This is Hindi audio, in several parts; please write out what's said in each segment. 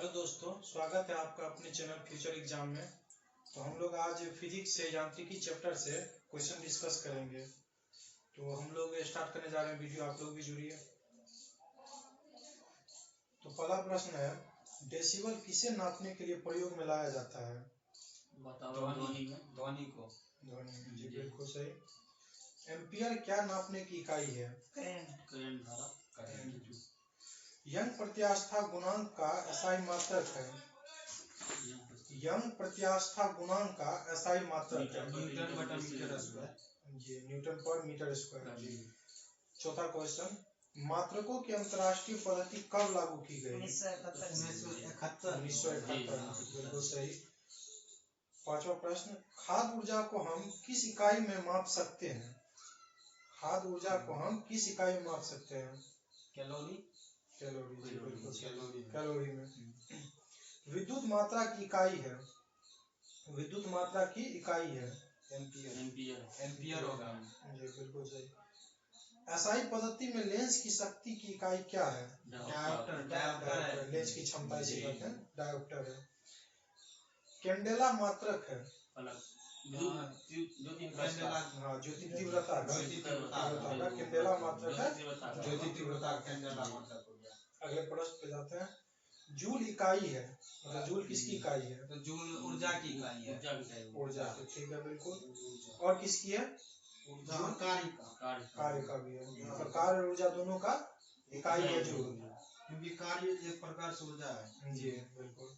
हेलो दोस्तों, स्वागत है आपका अपने चैनल फ्यूचर एग्जाम में। तो हम लोग आज फिजिक्स से यांत्रिकी चैप्टर से क्वेश्चन डिस्कस करेंगे। तो हम लोग स्टार्ट करने जा रहे हैं वीडियो, आप लोग भी जुड़िए। तो पहला प्रश्न है, डेसिबल किसे नापने के लिए प्रयोग में लाया जाता है? ध्वनि को। जी बिल्कुल सही। एम्पियर क्या नापने की इकाई है? करंट धारा। यंग प्रत्यास्था गुणांक का एसआई मात्रक है। यंग प्रत्यास्था गुणांक का एसआई मात्रक है न्यूटन बटा मीटर स्क्वायर। जी, न्यूटन पर मीटर स्क्वायर। चौथा क्वेश्चन, मात्रकों की अंतर्राष्ट्रीय पद्धति कब लागू की गई? 1971। बिल्कुल सही। पांचवा प्रश्न, खाद्य ऊर्जा को हम किस इकाई में माप सकते हैं? खाद्य ऊर्जा को हम किस इकाई में माप सकते हैं? कैलोरी। कैलोरी में। विद्युत मात्रा की इकाई है। विद्युत मात्रा की इकाई है एम्पियर होगा। जी बिल्कुल सही। एसआई पद्धति में लेंस की शक्ति की इकाई क्या है? डायोप्टर। लेंस की क्षमता इसे कहते हैं, डायोप्टर है। कैंडेला मात्रक है। ज्योति तीव्रता का कैंडेला मात्रक है। ज्योति तीव्रता कैंडेला मात्रक हो गया। अगले प्रश्न पे जाते हैं। जूल इकाई है, मतलब जूल किसकी इकाई है? तो जूल ऊर्जा की इकाई है। ऊर्जा की, ठीक है बिल्कुल। और किसकी है? ऊर्जा कार्य का भी है, मतलब कार्य ऊर्जा दोनों का इकाई है जूल, क्योंकि कार्य एक प्रकार से ऊर्जा है। जी बिल्कुल।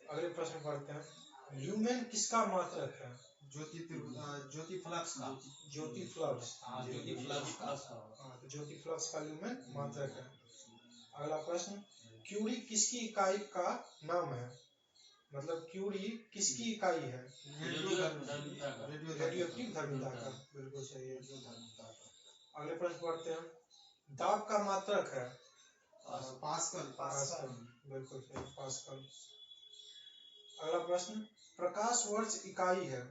अगले प्रश्न पढ़ते हैं। ल्यूमेन किसका मात्रक है? ज्योति फ्लक्स का। ज्योति फ्लक्स का ल्यूमेन मात्रक है। अगला प्रश्न, क्यूरी किसकी इकाई का नाम है? मतलब क्यूरी किसकी इकाई है? रेडियोएक्टिव धर्मिता का, बिल्कुल सही है। अगले प्रश्न पढ़ते हैं। दाब का मात्रक है? पास्कल, बिल्कुल सही, पास्कल। अगला प्रश्न, प्रकाश वर्ष इकाई है।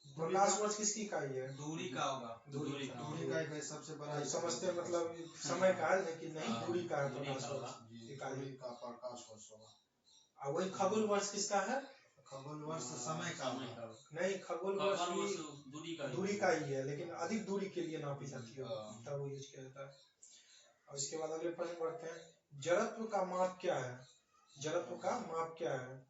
प्रकाश वर्ष किसकी इकाई है? दूरी का होगा। दूरी का इकाई सबसे बड़ा समझते हैं, मतलब समय का है, लेकिन नहीं, दूरी का है प्रकाश वर्ष इकाई का प्रकाश वर्ष होगा। और वही खगोल वर्ष किसका है? खगोल वर्ष समय का नहीं, खगोल वर्ष भी दूरी का ही है, लेकिन अधिक दूरी के लिए नापी जाती है, तब वो यूज किया जाता है। और इसके बाद अगले प्रश्न बढ़ते हैं। जड़त्व का माप क्या है? जड़त्व का माप क्या है?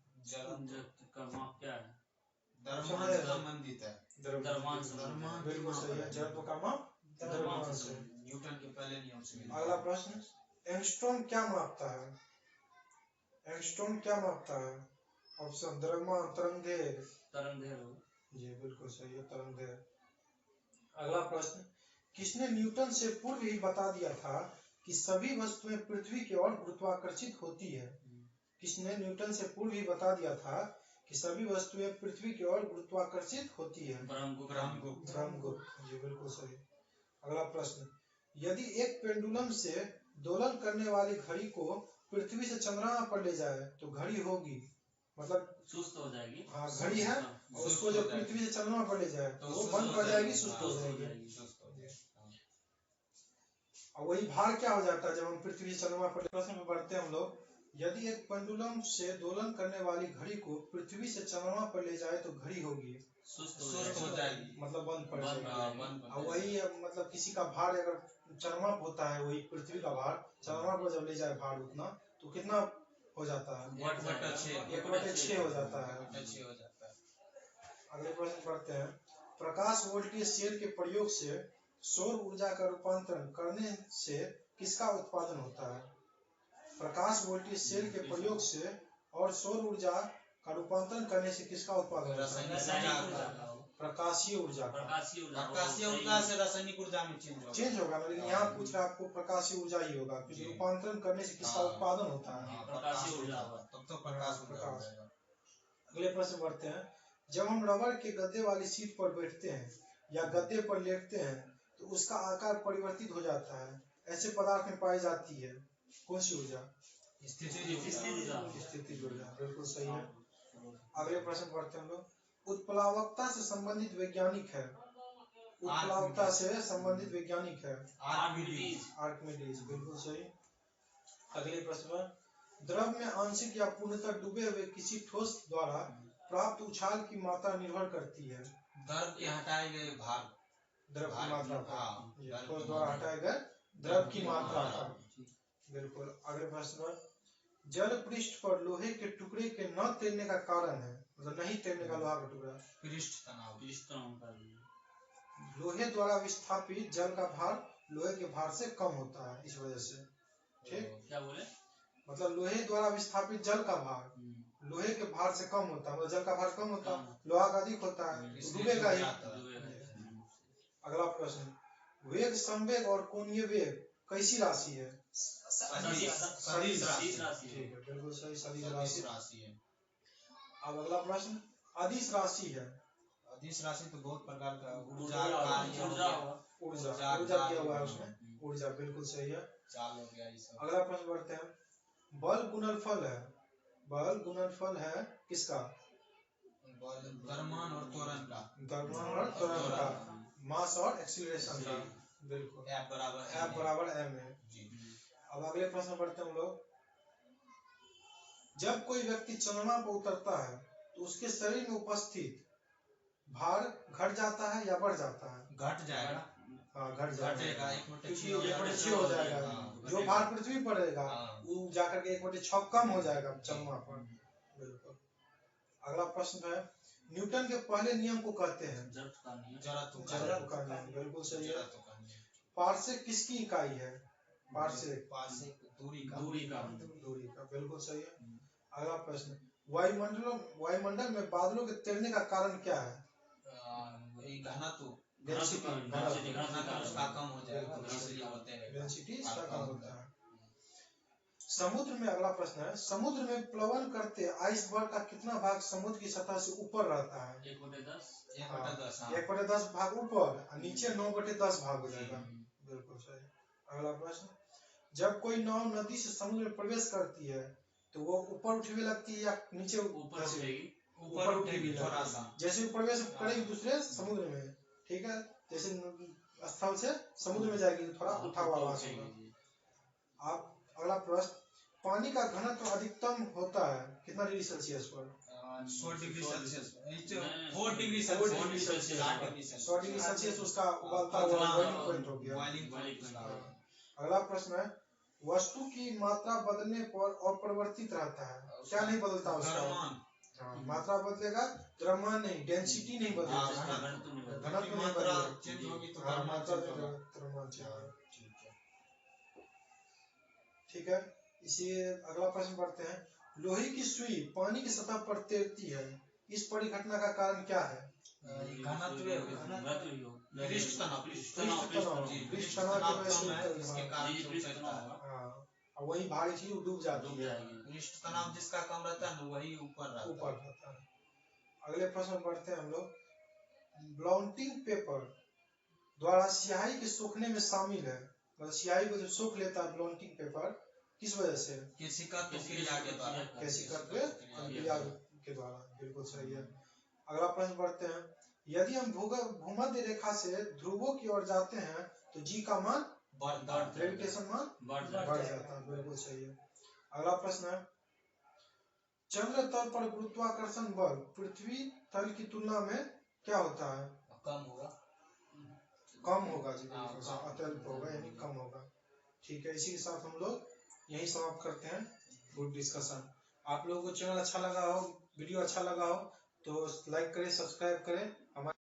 द्रव्यमान से संबंधित है। द्रव्यमान, बिल्कुल सही है। जड़त्व का माप द्रव्यमान से। न्यूटन के पहले नियम से। अगला प्रश्न, एंगस्ट्रॉम क्या मापता है? एंगस्ट्रॉम क्या मापता है? ऑप्शन, द्रव्यमान, तरंगदैर्घ्य। जी बिल्कुल सही है, तरंगदैर्घ्य। अगला प्रश्न, किसने न्यूटन से पूर्व ही बता दिया था कि सभी वस्तुएं पृथ्वी की ओर गुरुत्वाकर्षित होती है? किसने न्यूटन से पूर्व ही बता दिया था कि सभी वस्तुएं पृथ्वी की ओर गुरुत्वाकर्षित होती है? ब्रह्मगुप्त। जी बिल्कुल सही। अगला प्रश्न, यदि एक पेंडुलम से दोलन करने वाली घड़ी को पृथ्वी से चंद्रमा पर ले जाए तो घड़ी होगी, मतलब सुस्त हो जाएगी। हाँ, घड़ी है और उसको जब पृथ्वी से चंद्रमा पर ले जाए तो वो बंद पड़ जाएगी, सुस्त हो जाएगी। और वही भार क्या हो जाता है जब हम पृथ्वी से चंद्रमा पर। प्रश्न में बढ़ते हैं हम लोग। यदि एक पेंडुलम से दोलन करने वाली घड़ी को पृथ्वी से चंद्रमा पर ले जाए तो घड़ी होगी सुस्त हो जाएगी, मतलब बंद पड़ जाएगी। और वही मतलब किसी का भार अगर चंद्रमा पर होता है, वही पृथ्वी का भार चंद्रमा पर जब ले जाए भार उतना, तो कितना हो जाता है? 1/6 हो जाता है। अगले प्रश्न पढ़ते हैं। प्रकाश वोल्टेज सेल के प्रयोग से सौर ऊर्जा का रूपांतरण करने से किसका उत्पादन होता है? प्रकाश वोल्टेज सेल के प्रयोग से और सौर ऊर्जा का रूपांतरण करने से किसका उत्पादन होता है? प्रकाशीय ऊर्जा से रासायनिक ऊर्जा में चेंज होगा, लेकिन यहाँ पूछ रहा आपको प्रकाशीय ऊर्जा ही होगा, क्योंकि रूपांतरण करने से किसका उत्पादन होता है? प्रकाशीय ऊर्जा। तब तो प्रकाश। अगले प्रश्न बढ़ते हैं। जब हम रबर के गद्दे वाली सीट पर बैठते हैं या गद्दे पर लेटते हैं तो उसका आकार परिवर्तित हो जाता है, ऐसे पदार्थ में पाई जाती है कौन सी ऊर्जा? स्थितिज ऊर्जा, बिल्कुल सही है। अगले प्रश्न पढ़ते हैं हम लोग। उत्प्लावकता से संबंधित वैज्ञानिक है। उत्प्लावकता से संबंधित वैज्ञानिक है आर्किमिडीज, बिल्कुल सही। अगले प्रश्न, द्रव में आंशिक या पूर्णतः डूबे हुए किसी ठोस द्वारा प्राप्त उछाल की मात्रा निर्भर करती है द्रव के हटाए गए भार, द्रव की मात्रा हाँ, ठोस द्वारा हटाए गए द्रव की मात्रा का। बिल्कुल। अगले प्रश्न पर, जल पृष्ठ पर लोहे के टुकड़े के न तैरने का कारण है, मतलब नहीं तैरने का लोहा का टुकड़ा, पृष्ठ तनाव। लोहे द्वारा विस्थापित जल का भार लोहे के भार से कम होता है, इस वजह से। ठीक, क्या बोले? मतलब लोहे द्वारा विस्थापित जल का भार लोहे के भार से कम होता है, मतलब जल का भार कम होता है, लोहा का अधिक होता है, डूबेगा ही। अगला प्रश्न, वेग, संवेग और कोणीय वेग कैसी राशि है? सदिश राशि। ठीक है, बिल्कुल सही, सदिश राशि है। अब अगला प्रश्न, अदिश राशि है। अदिश राशि तो बहुत प्रकार का, ऊर्जा किया हुआ है उसमें, ऊर्जा, बिल्कुल सही है। चाल हो गया ये सब। अगला प्रश्न बढ़ते हैं, बल गुणनफल है, बल गुणनफल है किसका? द्रव्यमान और त्वरण का, द्रव्यमान और त्वरण का, मास और एक्सीलरेशन का। बिल्कुल, F बराबर m है। अब अगले प्रश्न बढ़ते हैं हम लोग, जब कोई व्यक्ति चंद्रमा पर उतरता है तो उसके शरीर में उपस्थित भार घट जाता है या बढ़ जाता है? घट जाएगा। हाँ, घट जाएगा, क्योंकि 1/6 हो जाएगा। जो भार पृथ्वी पर रहेगा वो जाकर के 1/6 कम हो जाएगा चंद्रमा पर। बिल्कुल। अगला प्रश्न है, न्यूटन के पहले नियम को कहते हैं? जड़त्व का नियम, बिल्कुल सही है। पार्सेक किसकी इकाई है? पार्सेक दूरी का, बिल्कुल सही है। अगला प्रश्न, वायुमंडल में बादलों के तैरने का कारण क्या है? डेंसिटी उसका कम हो जाएगा, डेंसिटी इसका कम होता है। समुद्र में, अगला प्रश्न है, समुद्र में प्लवन करते आइसबर्ग का कितना भाग समुद्र की सतह से ऊपर रहता है? 1/10 भाग ऊपर और नीचे 9/10 भाग हो जाएगा। बिल्कुल सही। अगला प्रश्न, जब कोई नाव नदी से समुद्र में प्रवेश करती है तो वो ऊपर उठने लगती है या नीचे? ऊपर उठेगी थोड़ा सा, जैसे प्रवेश करेगी दूसरे समुद्र में, ठीक है, जैसे स्थल से समुद्र में जाएगी तो थोड़ा उठा हुआ होगा। आप अगला प्रश्न, पानी का घनत्व अधिकतम होता है कितना डिग्री सेल्सियस पर? 100 degree Celsius, 4 degree Celsius, 100 degree Celsius उसका उबालता हुआ बॉइलिंग पॉइंट हो गया। अगला प्रश्न है, वस्तु की मात्रा बदलने पर अपरिवर्तित रहता है, क्या नहीं बदलता उसका? मात्रा बदलेगा, द्रव्यमान नहीं, डेंसिटी नहीं बदलेगा, घनत्व नहीं बदलेगा, मात्रा द्रव्यमान चेंज। ठीक है, इसी अगला प्रश्न पढ़ते हैं, लोहे की सुई पानी की सतह पर तैरती है, इस परिघटना का कारण क्या है? वही भारी चीज डूब जाती है, पृष्ठ तनाव जिसका कम रहता है वही ऊपर रहता है। अगले प्रश्न पढ़ते हैं हम लोग, ब्लाउटिंग पेपर द्वारा स्याही के सूखने में शामिल है, मतलब स्याही को जो सूख लेता है ब्लाउटिंग पेपर, किस वजह से? केशिकत्व क्रिया के द्वारा, बिल्कुल सही है। अगला प्रश्न पढ़ते हैं, यदि हम भूमध्य रेखा से ध्रुवों की ओर जाते हैं तो जी का मान ग्रेविटेशन मान बढ़ जाता है, बिल्कुल सही है। अगला प्रश्न है, चंद्र तल पर गुरुत्वाकर्षण बल पृथ्वी तल की तुलना में क्या होता है? कम होगा जी, अत्यल्प होगा, यानी कम होगा। ठीक है, इसी के साथ हम लोग यही समाप्त करते हैं। Good discussion. आप लोगों को चैनल अच्छा लगा हो, वीडियो अच्छा लगा हो तो लाइक करें, सब्सक्राइब करें। हमारे